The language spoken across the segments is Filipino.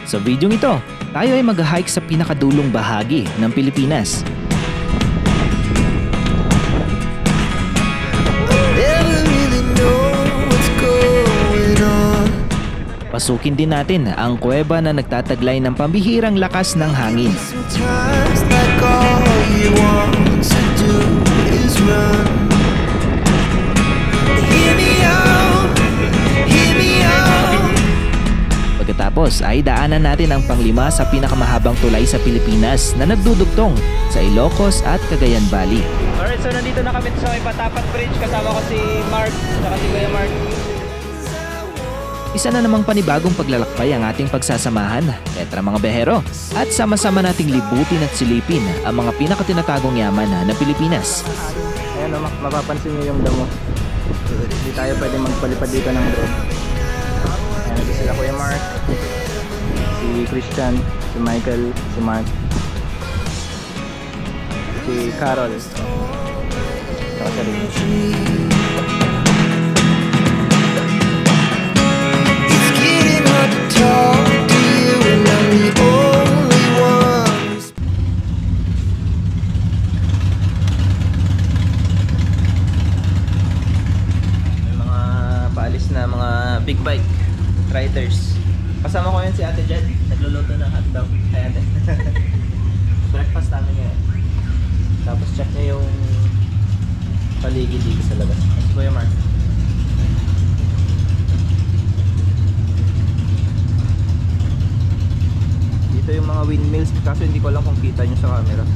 Sa video ito, tayo ay mag-hike sa pinakadulong bahagi ng Pilipinas. Pasukin din natin ang kuweba na nagtataglay ng pambihirang lakas ng hangin. Pagkatapos ay daanan natin ang panglima sa pinakamahabang tulay sa Pilipinas na nagdudugtong sa Ilocos at Cagayan Valley. Alright, so nandito na kami sa may Patapat Bridge. Kasama ko si Mark, saka si Kuya Mark. Isa na namang panibagong paglalakbay ang ating pagsasamahan, Petra mga behero, at sama-sama nating libutin at silipin ang mga pinakatinatagong yaman ng Pilipinas. Ayan o, mapapansin niyo yung damo. Hindi tayo pwede magpalipad dito ng drone. Ayan, ito sila Kuya Mark, si Christian, si Michael, si Mark, si Carol, saka si Rin. Na mga big bike riders. Kasama ko yun si Ate Jed, nagluluto ng hotdog. Ayan. Breakfast namin ngayon. Tapos check niya yung paligid dito sa labas. Kasi Kuya Mark. Dito yung mga windmills, kaso hindi ko alam kung kita nyo sa camera.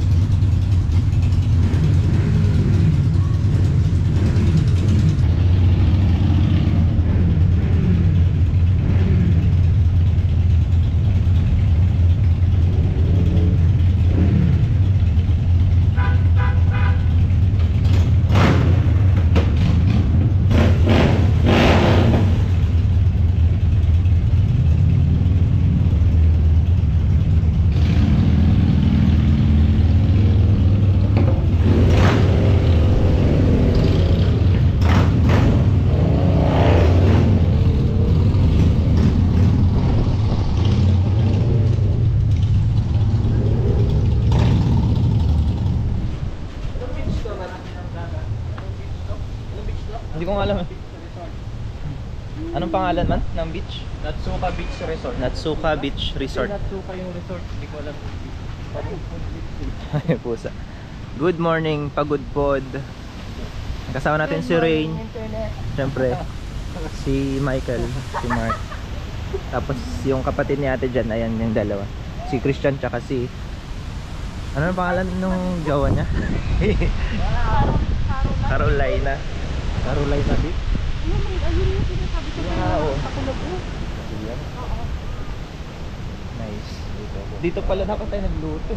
Hindi ko alam. Anong pangalan man ng beach? Natsuka Beach Resort. Natsuka Beach Resort. Natsuka yung resort. Hindi ko alam. Ay, pusa. Good morning, Pagod Pod. Kasama natin si Rain. Siyempre, si Michael, si Mark. Tapos yung kapatid ni Ate Jan, ayan yung dalawa. Si Christian tsaka si... Ano ang pangalan nung gawa niya? Carolina. Carolina Beach? Ayun yung sinasabi ko Wow. Ako na po. Nice. Dito pala dapat tayo nagluto.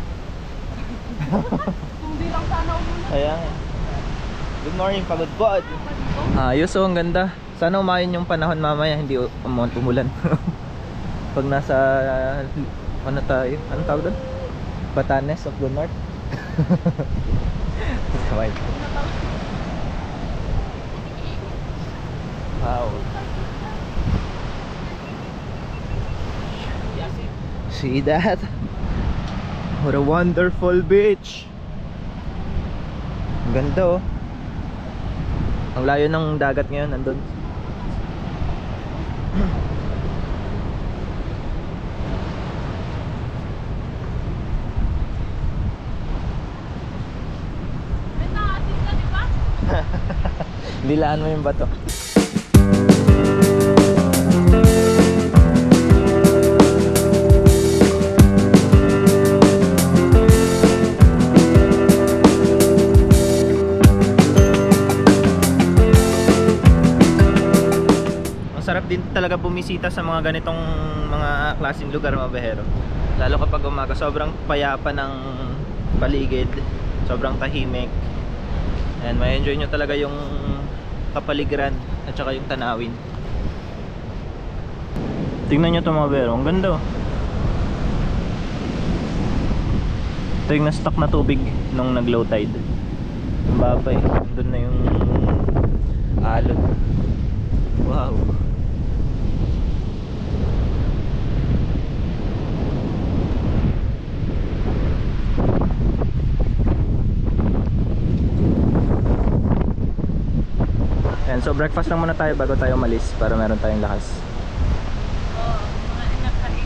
Hindi lang sana umuna. Kaya nga. Good morning, Pagod Pod. Ayos, oh, ang ganda. Sana umayon yung panahon mamaya, hindi umulan. Pag nasa, ano tayo? Anong tawag doon? Batanes of the North. Wow. See that? What a wonderful beach. Ang ganda, oh. Ang layo ng dagat ngayon, nandun. May nakasin ka, di ba? Dilaan mo yung bato. Masarap din talaga bumisita sa mga ganitong mga klaseng lugar, mga behero. Lalo kapag umaga, sobrang payapa ng paligid, sobrang tahimik. And may enjoy nyo talaga yung kapaligiran at saka yung tanawin. Tingnan nyo ito, mga behero, ang ganda, oh. Ito yung na-stock na tubig nung nag-low tide. Ang baba eh, doon na yung alon. Wow. So breakfast lang muna tayo bago tayo umalis para meron tayong lakas. Oo, mga anak kain.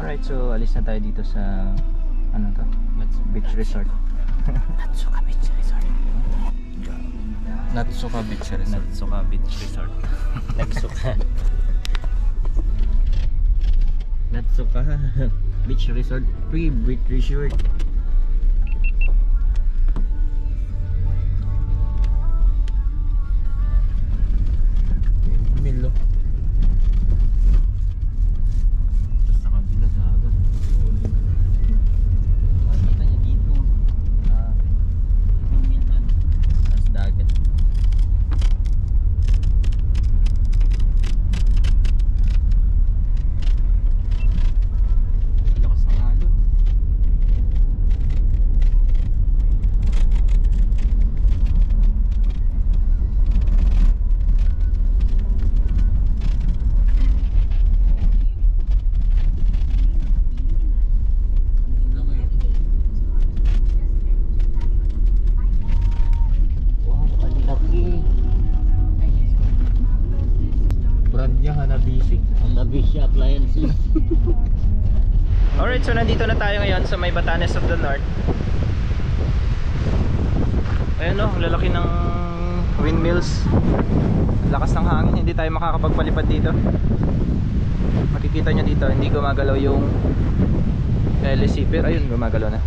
Alright, so alis na tayo dito sa ano to? Beach Resort. Natsuka Beach Resort. Natsuka Beach Resort. Natsuka Beach Resort. Natsuka. Natsuka Beach Resort. Beach Resort. Milo. Tapos sa kabila sa agad. Makikita niya dito. Windmill dyan. Tapos dagat. Lakas ng alon. Wow, kalaki. Brand niya Hanabishi. Hanabishi Appliances. Alright, so nandito na tayo ngayon sa may Batanes of the North. Ayun o, lalaki ng windmills. Lakas ng hangin, hindi tayo makakapagpalipad dito. Makikita nyo dito, hindi gumagalaw yung LSC, pero ayun, gumagalaw na.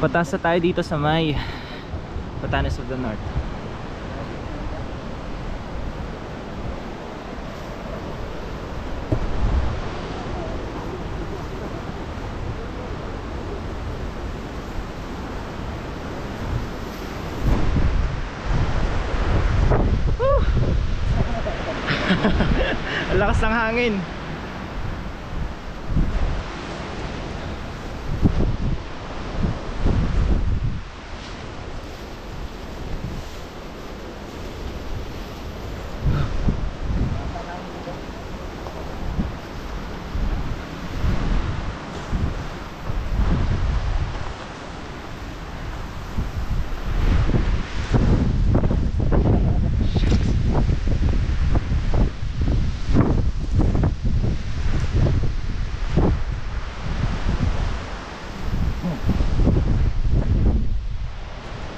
Patas na tayo dito sa may Batanes of the North. Ang lakas ng hangin.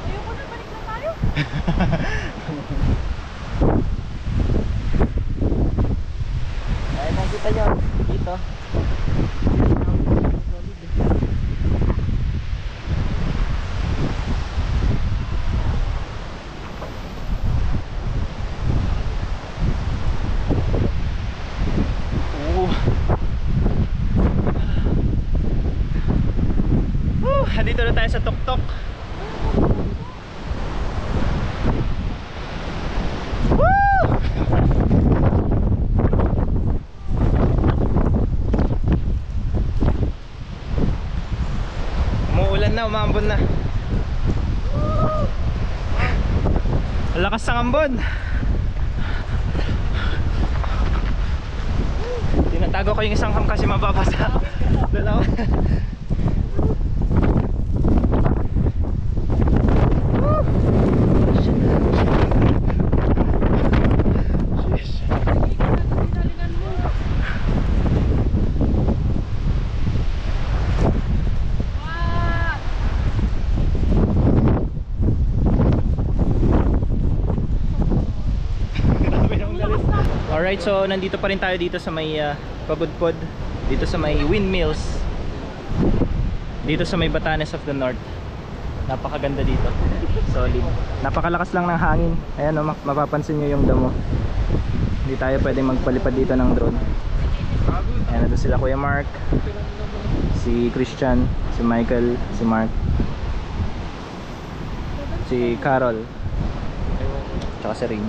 Ayoko na, balik na tayo. Ay, nakita nyo dito. Dito na tayo sa tuktok. Umuulan na, umambon na. Ang lakas ng ambon. Tinatago ko yung isang ham kasi mababasa. Dalawa. Alright, so nandito pa rin tayo dito sa may Pagudpod, dito sa may windmills, dito sa may Batanes of the North. Napakaganda dito, solid. Napakalakas lang ng hangin. Ayan o, mapapansin nyo yung damo. Hindi tayo pwedeng magpalipad dito ng drone. Ayan, nandun sila Kuya Mark, si Christian, si Michael, si Mark, si Carol, tsaka si Ring.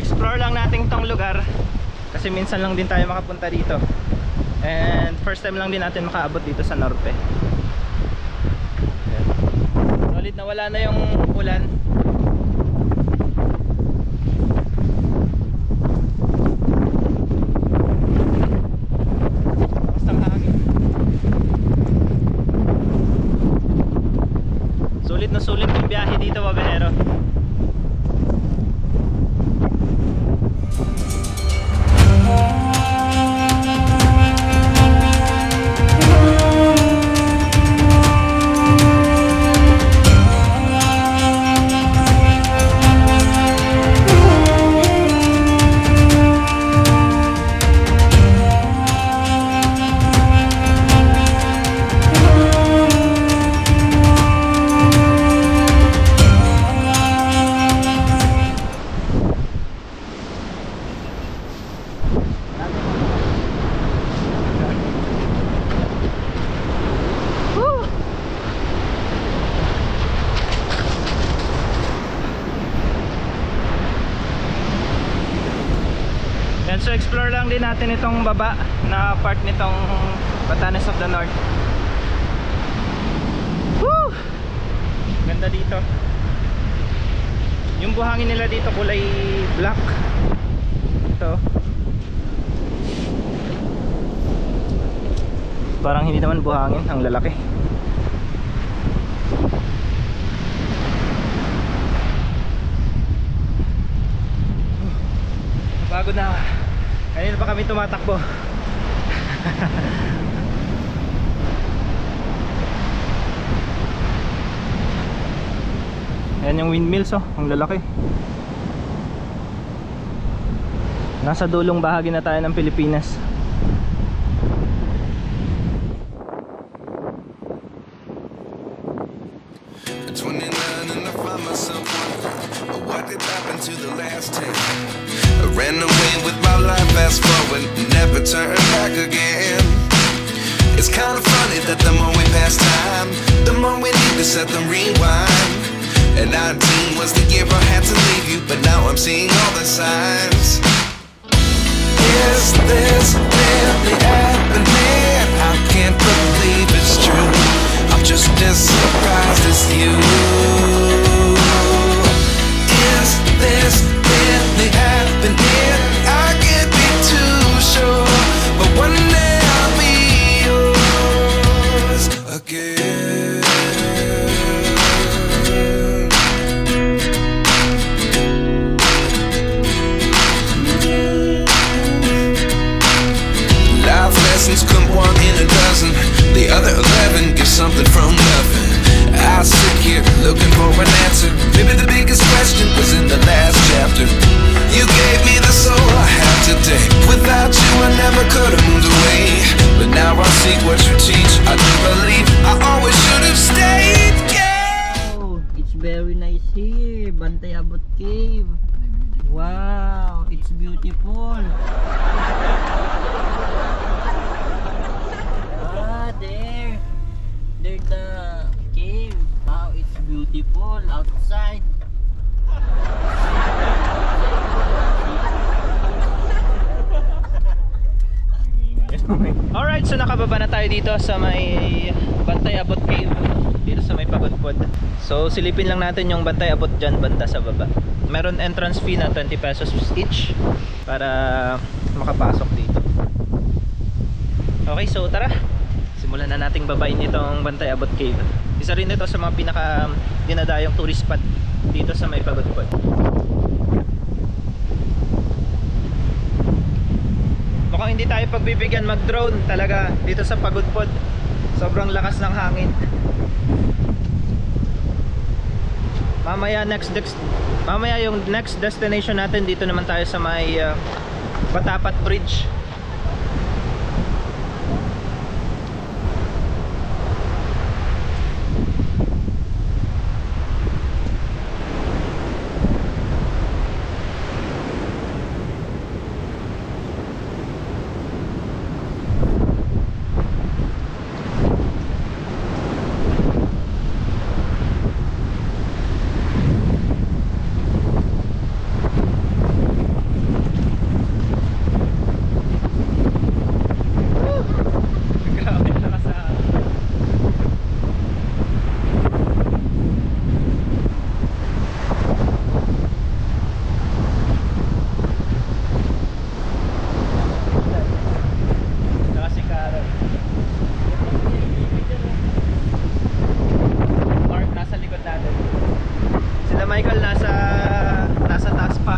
Explore lang natin tong lugar kasi minsan lang din tayo makapunta dito, and first time lang din natin makaabot dito sa norte. Ayan. Solid na wala na yung ulan. Lakas ng hangin. Sulit na sulit yung biyahe dito, babehero. So explore lang din natin itong baba na part nitong Batanes of the North. Woo! Ganda dito. Yung buhangin nila dito kulay black. Ito. Parang hindi naman buhangin, ang lalaki. Pagod na. Kanina pa kami tumatakbo. Ayan yung windmills, oh, ang lalaki. Nasa dulong bahagi na tayo ng Pilipinas. Ran away with my life, fast forward, never turn back again. It's kind of funny that the more we pass time, the more we need to set the rewind. And 19 was the year I had to leave you, but now I'm seeing all the signs. Is this really happening? I can't believe it's true. I'm just as surprised as you. Is this really happening? I can't be too sure, but one day I'll be yours again. Life lessons come one in a dozen, the other 11 get something from nothing. I sit here looking for an answer. Maybe the biggest question was in the last chapter. You gave me the soul I have today. Without you I never could have moved away. But now I see what you teach. I do believe I always should have stayed. Yeah. Oh, it's very nice here. Bantay Abot Cave. Wow, it's beautiful. There. There's the cave. Wow, it's beautiful outside. Alright, so nakababa na tayo dito sa may Bantay Abot Cave, dito sa may Pagudpod. So silipin lang natin yung Bantay Abot dyan, banda sa baba. meron entrance fee na 20 pesos each para makapasok dito. Okay, so tara, simulan na nating babain itong Bantay Abot Cave. Isa rin ito sa mga pinaka dinadayong tourist spot dito sa may Pagudpod. Mukhang hindi tayo pagbibigyan mag-drone talaga dito sa Pagudpod. Sobrang lakas ng hangin. Mamaya yung next destination natin, dito naman tayo sa may Patapat Bridge. Michael nasa taas pa.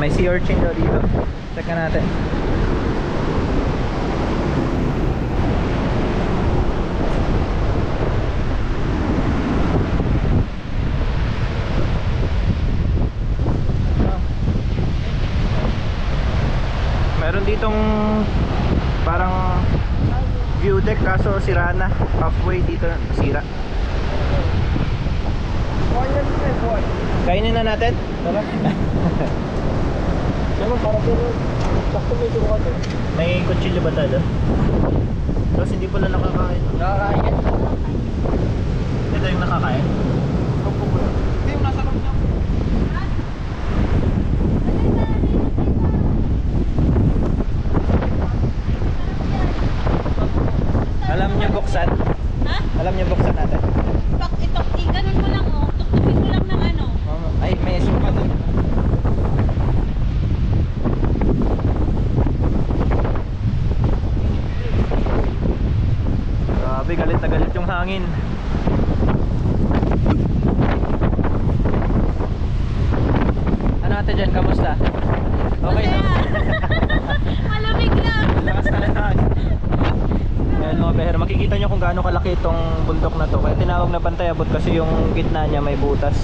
May sea urchin daw dito. Check na natin. Meron ditong parang view deck kaso sira na. Halfway dito sira. Kainin na natin? Tara. May kutsilyo ba tayo? Tapos hindi pala nakakain. Nakakain. Ito yung nakakain? Hindi yung nasa loob niya. Alam niyo buksan? Ha? Alam niyo buksan natin? Ito, ganun mo lang oh. Tuktukin mo lang ng ano. Ay, may suka doon. Grabe, galit na galit yung hangin. Ano ate dyan, kamusta? Okay no? Malamig lang. Lakas na lang hangin. Ayan mga behero, makikita nyo kung gaano kalaki itong bundok na to. Kaya tinawag na Bantay Abot kasi yung gitna niya may butas.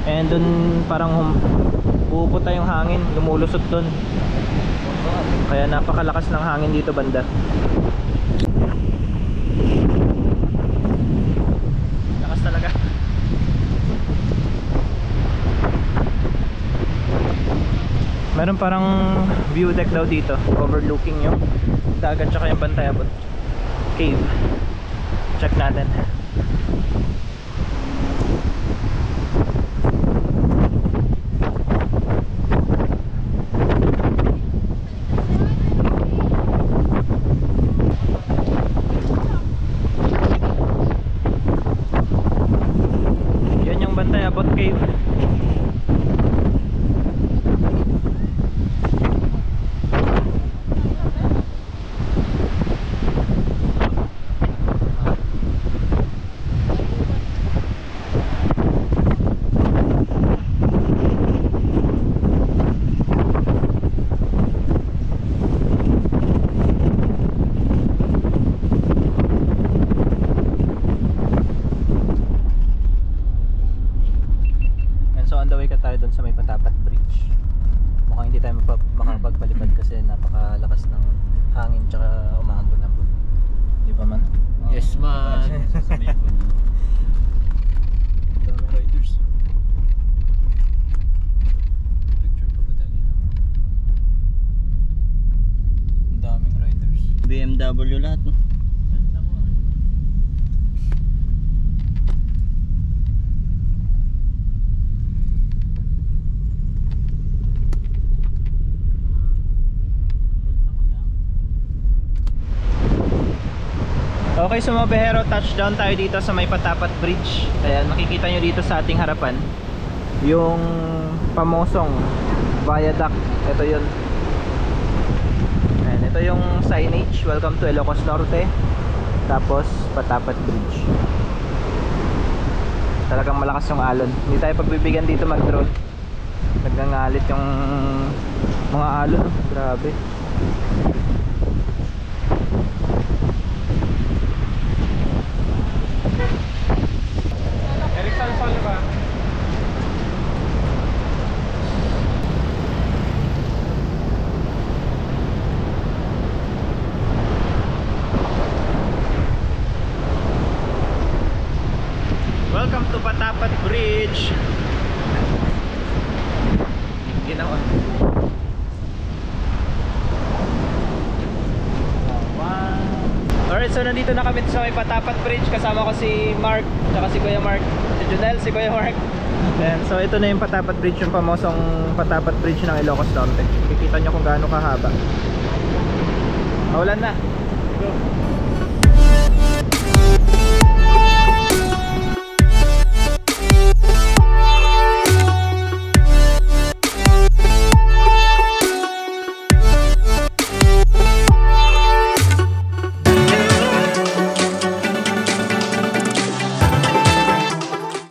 And dun parang pupunta yung hangin, lumulusot dun. Kaya napakalakas ng hangin dito banda. Lakas talaga. Meron parang view deck daw dito, overlooking yung dagat tsaka yung Bantay Abot Cave. Check natin. Yan yung Bantay Abot Cave. doon sa may Patapat Bridge. Mukhang hindi tayo makapagpalipad kasi napakalakas ng hangin tsaka umahambon-ambon. Di ba man? Yes man. Dami riders. Picture pa ba dali? Ang daming riders. BMW lahat, no? Okay, so mga behero, touchdown tayo dito sa may Patapat Bridge. Ayan, makikita nyo dito sa ating harapan yung pamosong viaduct. Ito yun. Ayan, ito yung signage, welcome to Ilocos Norte. Tapos Patapat Bridge. Talagang malakas yung alon. Hindi tayo pagbibigyan dito mag-drone. Nagngangalit yung mga alon. Grabe. Erickson Solo ba? Welcome to Patapat Bridge. Ginawa. Alright, so nandito na kami sa may Patapat Bridge. Kasama ko si Mark, tsaka si Kuya Mark, si Junel, si Kuya Mark. Ayan, so ito na yung Patapat Bridge, yung pamosong Patapat Bridge ng Ilocos Norte. Kikita nyo kung gaano kahaba. Maulan na. Go.